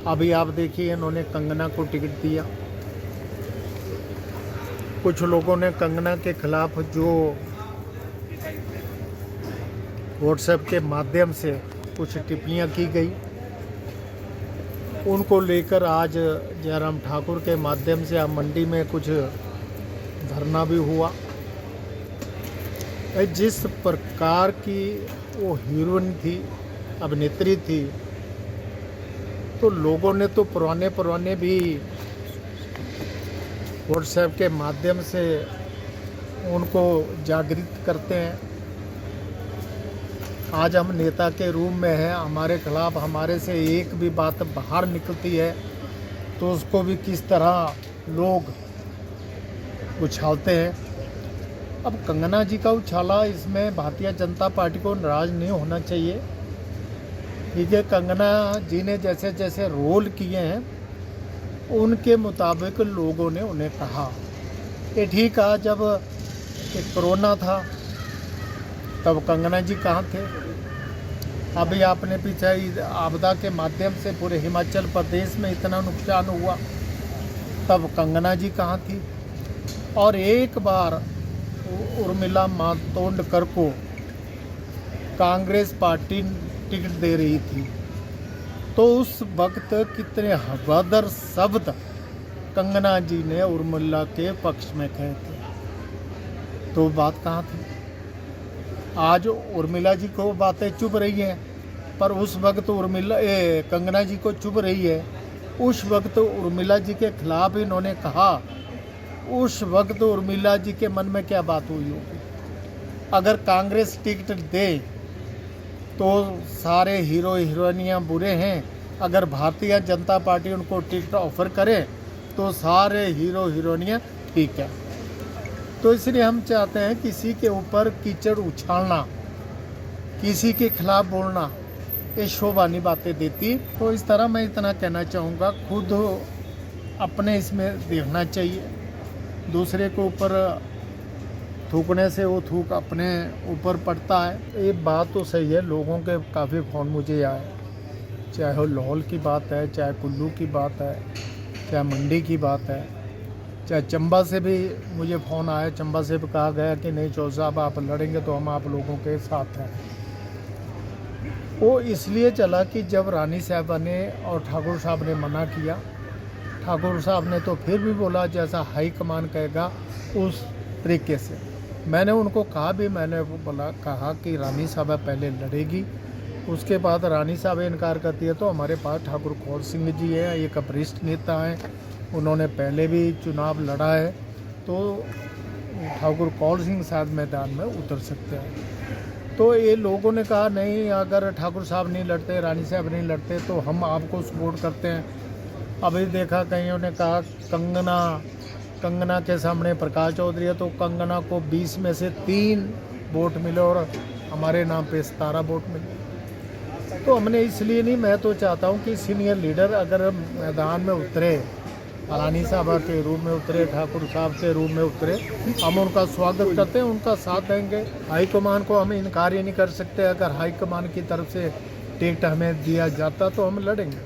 अभी आप देखिए इन्होंने कंगना को टिकट दिया। कुछ लोगों ने कंगना के खिलाफ जो व्हाट्सएप के माध्यम से कुछ टिप्पणियां की गई, उनको लेकर आज जयराम ठाकुर के माध्यम से अब मंडी में कुछ धरना भी हुआ। जिस प्रकार की वो हीरोइन थी, अभिनेत्री थी, तो लोगों ने तो पुराने भी व्हाट्सएप के माध्यम से उनको जागृत करते हैं। आज हम नेता के रूप में हैं, हमारे खिलाफ हमारे से एक भी बात बाहर निकलती है तो उसको भी किस तरह लोग उछालते हैं। अब कंगना जी का उछाला, इसमें भारतीय जनता पार्टी को नाराज़ नहीं होना चाहिए। ठीक है, कंगना जी ने जैसे जैसे रोल किए हैं उनके मुताबिक लोगों ने उन्हें कहा कि ठीक है, जब कोरोना था तब कंगना जी कहाँ थे? अभी आपने पीछे आपदा के माध्यम से पूरे हिमाचल प्रदेश में इतना नुकसान हुआ, तब कंगना जी कहाँ थी? और एक बार उर्मिला मातोंडकर को कांग्रेस पार्टी टिकट दे रही थी, तो उस वक्त कितने हवादार शब्द कंगना जी ने उर्मिला के पक्ष में कहे थे, तो बात कहाँ थी? आज उर्मिला जी को बातें चुभ रही हैं, पर उस वक्त कंगना जी को चुभ रही है। उस वक्त उर्मिला जी के खिलाफ इन्होंने कहा, उस वक्त उर्मिला जी के मन में क्या बात हुई होगी? अगर कांग्रेस टिकट दे तो सारे हीरो हीरोइनियाँ बुरे हैं, अगर भारतीय जनता पार्टी उनको टिकट ऑफर करे तो सारे हीरो हीरोइनियाँ ठीक है। तो इसलिए हम चाहते हैं किसी के ऊपर कीचड़ उछालना, किसी के खिलाफ बोलना, ये शोभा नहीं बातें देती। तो इस तरह मैं इतना कहना चाहूँगा, खुद अपने इसमें देखना चाहिए। दूसरे के ऊपर थूकने से वो थूक अपने ऊपर पड़ता है। ये बात तो सही है, लोगों के काफ़ी फ़ोन मुझे आए, चाहे वो लाहौल की बात है, चाहे कुल्लू की बात है, चाहे मंडी की बात है, चाहे चंबा से भी मुझे फ़ोन आया। चंबा से भी कहा गया कि नहीं चौधरी साहब, आप लड़ेंगे तो हम आप लोगों के साथ हैं। वो इसलिए चला कि जब रानी साहबा ने और ठाकुर साहब ने मना किया, ठाकुर साहब ने तो फिर भी बोला जैसा हाई कमान कहेगा उस तरीके से। मैंने उनको कहा भी, मैंने कहा कि रानी साहबा पहले लड़ेगी, उसके बाद रानी साहब इनकार करती है तो हमारे पास ठाकुर कौल सिंह जी हैं, एक वरिष्ठ नेता हैं, उन्होंने पहले भी चुनाव लड़ा है, तो ठाकुर कौल सिंह साहब मैदान में उतर सकते हैं। तो ये लोगों ने कहा नहीं, अगर ठाकुर साहब नहीं लड़ते, रानी साहब नहीं लड़ते तो हम आपको सपोर्ट करते हैं। अभी देखा कईयों ने कहा कंगना के सामने प्रकाश चौधरी है, तो कंगना को 20 में से 3 वोट मिले और हमारे नाम पे 17 वोट मिले। तो हमने इसलिए नहीं, मैं तो चाहता हूँ कि सीनियर लीडर अगर मैदान में उतरे, रानी साहबा के रूप में उतरे, ठाकुर साहब के रूप में उतरे, हम उनका स्वागत करते हैं, उनका साथ देंगे। हाईकमान को हम इनकार ही नहीं कर सकते। अगर हाईकमान की तरफ से टिकट हमें दिया जाता तो हम लड़ेंगे।